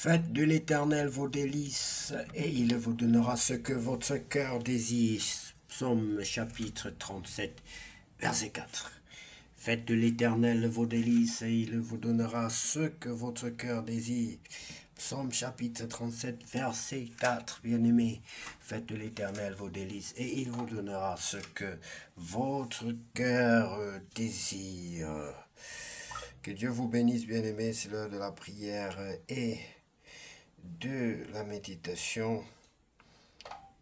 Faites de l'Éternel vos délices, et il vous donnera ce que votre cœur désire. Psaume chapitre 37, verset 4. Faites de l'Éternel vos délices, et il vous donnera ce que votre cœur désire. Psaume chapitre 37, verset 4. Bien-aimés, faites de l'Éternel vos délices, et il vous donnera ce que votre cœur désire. Que Dieu vous bénisse, bien-aimés. C'est l'heure de la prière et de la méditation.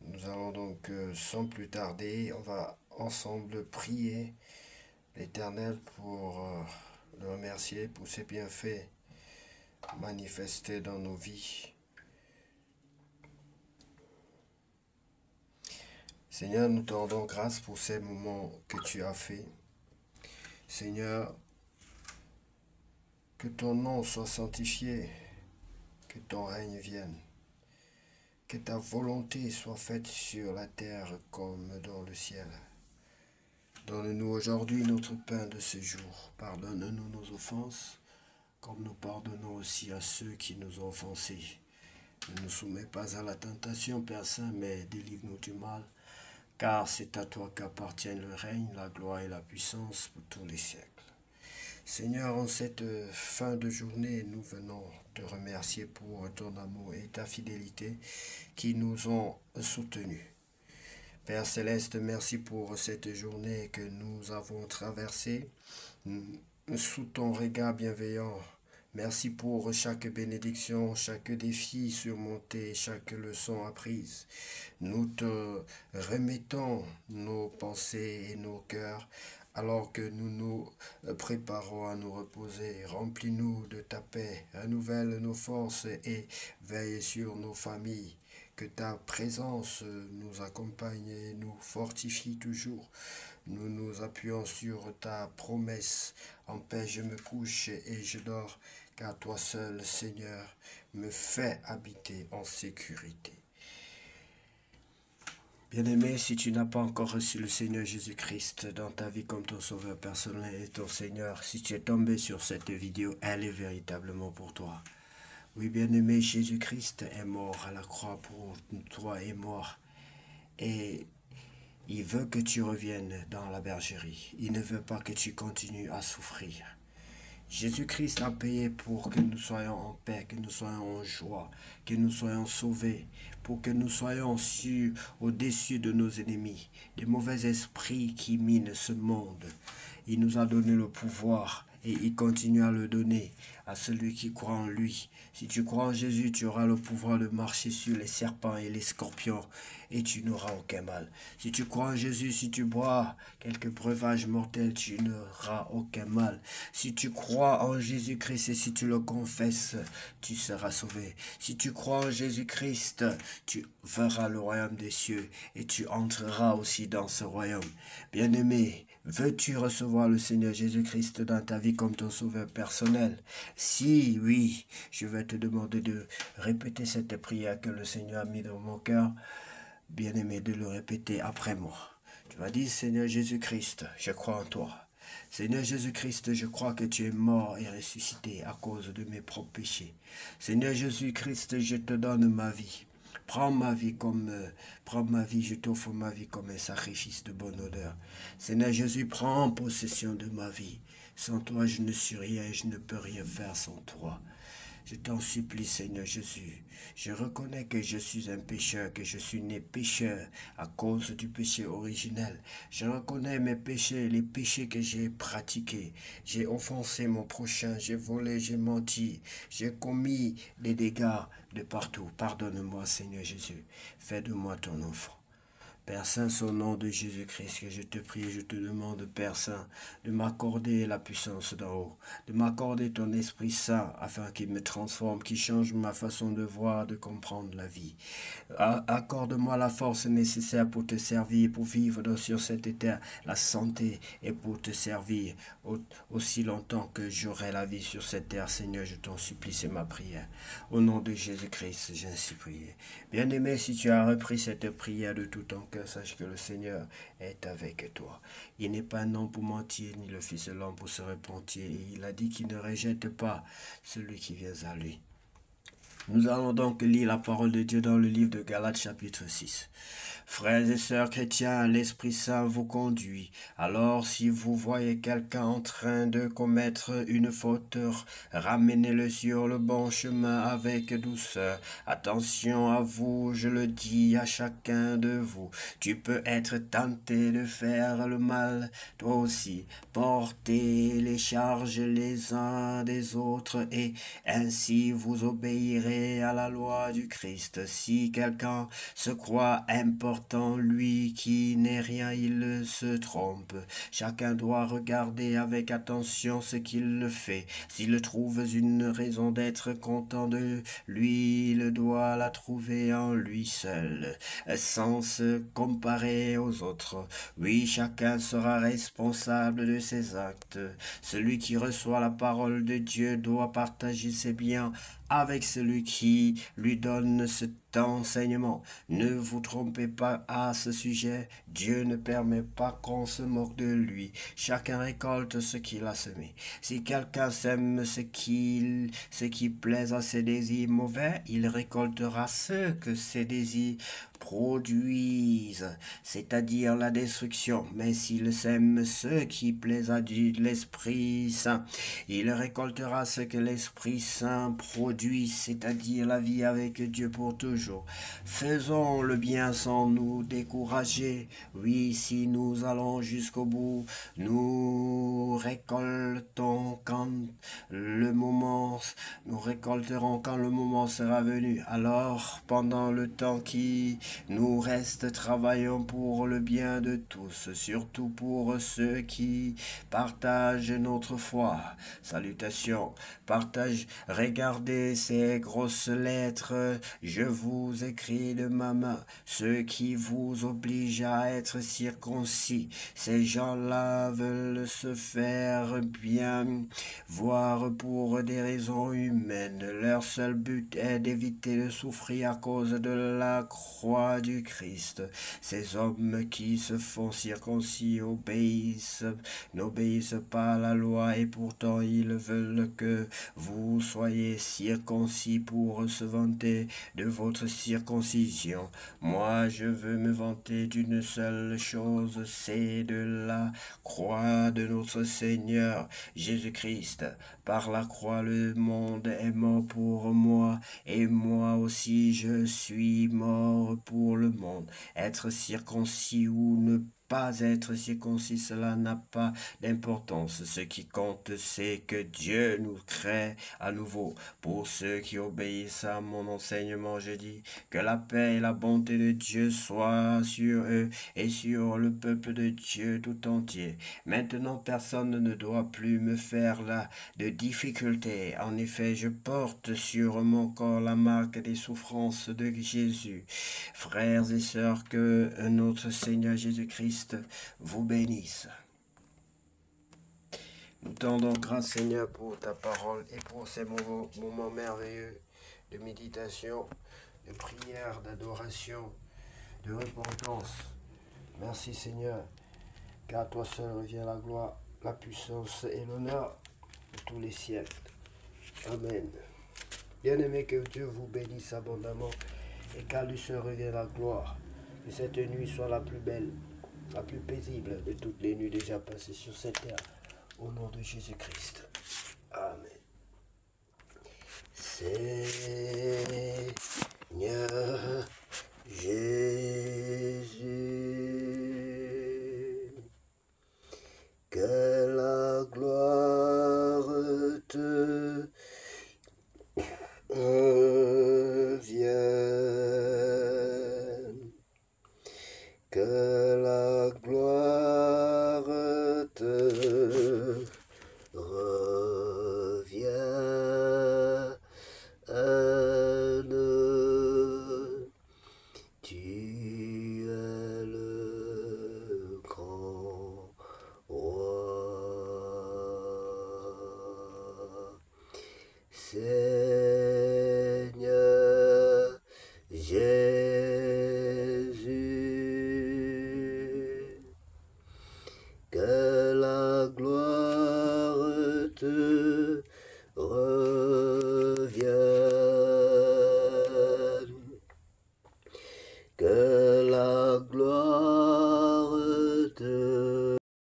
Nous allons donc, sans plus tarder, on va ensemble prier l'Éternel pour le remercier pour ses bienfaits manifestés dans nos vies. Seigneur, nous te rendons grâce pour ces moments que tu as faits. Seigneur, que ton nom soit sanctifié, que ton règne vienne, que ta volonté soit faite sur la terre comme dans le ciel. Donne-nous aujourd'hui notre pain de ce jour. Pardonne-nous nos offenses, comme nous pardonnons aussi à ceux qui nous ont offensés. Ne nous soumets pas à la tentation, Père Saint, mais délivre-nous du mal, car c'est à toi qu'appartiennent le règne, la gloire et la puissance pour tous les siècles. Seigneur, en cette fin de journée, nous venons te remercier pour ton amour et ta fidélité qui nous ont soutenus. Père Céleste, merci pour cette journée que nous avons traversée sous ton regard bienveillant. Merci pour chaque bénédiction, chaque défi surmonté, chaque leçon apprise. Nous te remettons nos pensées et nos cœurs alors que nous nous préparons à nous reposer. Remplis-nous de ta paix, renouvelle nos forces et veille sur nos familles. Que ta présence nous accompagne et nous fortifie toujours. Nous nous appuyons sur ta promesse. En paix je me couche et je dors, car toi seul, Seigneur, me fais habiter en sécurité. Bien-aimé, si tu n'as pas encore reçu le Seigneur Jésus-Christ dans ta vie comme ton sauveur personnel et ton Seigneur, si tu es tombé sur cette vidéo, elle est véritablement pour toi. Oui, bien-aimé, Jésus-Christ est mort à la croix pour toi, est mort. Et il veut que tu reviennes dans la bergerie. Il ne veut pas que tu continues à souffrir. Jésus-Christ a payé pour que nous soyons en paix, que nous soyons en joie, que nous soyons sauvés, pour que nous soyons au-dessus de nos ennemis, des mauvais esprits qui minent ce monde. Il nous a donné le pouvoir et il continue à le donner à celui qui croit en lui. Si tu crois en Jésus, tu auras le pouvoir de marcher sur les serpents et les scorpions et tu n'auras aucun mal. Si tu crois en Jésus, si tu bois quelques breuvages mortels, tu n'auras aucun mal. Si tu crois en Jésus-Christ et si tu le confesses, tu seras sauvé. Si tu crois en Jésus-Christ, tu verras le royaume des cieux et tu entreras aussi dans ce royaume. Bien-aimé, veux-tu recevoir le Seigneur Jésus-Christ dans ta vie comme ton sauveur personnel? Si oui, je vais te demander de répéter cette prière que le Seigneur a mis dans mon cœur. Bien-aimé, de le répéter après moi. Tu vas dire, Seigneur Jésus-Christ, je crois en toi. Seigneur Jésus-Christ, je crois que tu es mort et ressuscité à cause de mes propres péchés. Seigneur Jésus-Christ, je te donne ma vie. Prends ma vie, je t'offre ma vie comme un sacrifice de bonne odeur. Seigneur Jésus, prends possession de ma vie. Sans toi, je ne suis rien et je ne peux rien faire sans toi. Je t'en supplie, Seigneur Jésus. Je reconnais que je suis un pécheur, que je suis né pécheur à cause du péché originel. Je reconnais mes péchés, les péchés que j'ai pratiqués. J'ai offensé mon prochain, j'ai volé, j'ai menti, j'ai commis des dégâts de partout. Pardonne-moi, Seigneur Jésus. Fais de moi ton enfant. Père Saint, au nom de Jésus-Christ, que je te prie, je te demande, Père Saint, de m'accorder la puissance d'en haut, de m'accorder ton Esprit Saint, afin qu'il me transforme, qu'il change ma façon de voir, de comprendre la vie. Accorde-moi la force nécessaire pour te servir, pour vivre sur cette terre, la santé, et pour te servir aussi longtemps que j'aurai la vie sur cette terre. Seigneur, je t'en supplie, c'est ma prière. Au nom de Jésus-Christ, j'ai ainsi prié. Bien-aimé, si tu as repris cette prière de tout ton cœur, sache que le Seigneur est avec toi. Il n'est pas un homme pour mentir, ni le fils de l'homme pour se repentir. Et il a dit qu'il ne rejette pas celui qui vient à lui. Nous allons donc lire la parole de Dieu dans le livre de Galates chapitre 6. Frères et sœurs chrétiens, l'Esprit Saint vous conduit. Alors, si vous voyez quelqu'un en train de commettre une faute, ramenez-le sur le bon chemin avec douceur. Attention à vous, je le dis à chacun de vous. Tu peux être tenté de faire le mal, toi aussi. Portez les charges les uns des autres et ainsi vous obéirez à la loi du Christ. Si quelqu'un se croit important, lui qui n'est rien, il se trompe. Chacun doit regarder avec attention ce qu'il fait. S'il trouve une raison d'être content de lui, il doit la trouver en lui seul, sans se comparer aux autres. Oui, chacun sera responsable de ses actes. Celui qui reçoit la parole de Dieu doit partager ses biens avec celui qui lui donne cet enseignement. Ne vous trompez pas à ce sujet, Dieu ne permet pas qu'on se moque de lui. Chacun récolte ce qu'il a semé. Si quelqu'un sème ce qui plaise à ses désirs mauvais, il récoltera ce que ses désirs produisent, c'est-à-dire la destruction. Mais s'il sème ce qui plaise à l'Esprit Saint, il récoltera ce que l'Esprit Saint produit, c'est-à-dire la vie avec Dieu pour toujours. Faisons le bien sans nous décourager. Oui, si nous allons jusqu'au bout, nous récolterons quand le moment sera venu. Alors, pendant le temps qui nous reste, travaillons pour le bien de tous, surtout pour ceux qui partagent notre foi. Salutations, regardez ces grosses lettres, je vous écris de ma main, ceux qui vous obligent à être circoncis. Ces gens-là veulent se faire bien voir pour des raisons humaines. Leur seul but est d'éviter de souffrir à cause de la croix du Christ. Ces hommes qui se font circoncis n'obéissent pas à la loi et pourtant ils veulent que vous soyez circoncis pour se vanter de votre circoncision. Moi, je veux me vanter d'une seule chose, c'est de la croix de notre Seigneur Jésus-Christ. Par la croix, le monde est mort pour moi et moi aussi je suis mort pour le monde. Être circoncis ou ne pas être circoncis, cela n'a pas d'importance. Ce qui compte, c'est que Dieu nous crée à nouveau. Pour ceux qui obéissent à mon enseignement, je dis que la paix et la bonté de Dieu soient sur eux et sur le peuple de Dieu tout entier. Maintenant, personne ne doit plus me faire de difficultés. En effet, je porte sur mon corps la marque des souffrances de Jésus. Frères et sœurs, que notre Seigneur Jésus-Christ vous bénisse. Nous tendons grâce, Seigneur, pour ta parole et pour ces moments merveilleux de méditation, de prière, d'adoration, de repentance. Merci, Seigneur, car à toi seul revient la gloire, la puissance et l'honneur de tous les siècles. Amen. Bien-aimés, que Dieu vous bénisse abondamment et qu'à lui seul revient la gloire. Que cette nuit soit la plus belle, la plus paisible de toutes les nuits déjà passées sur cette terre. Au nom de Jésus-Christ. Amen. Seigneur Jésus, que la gloire te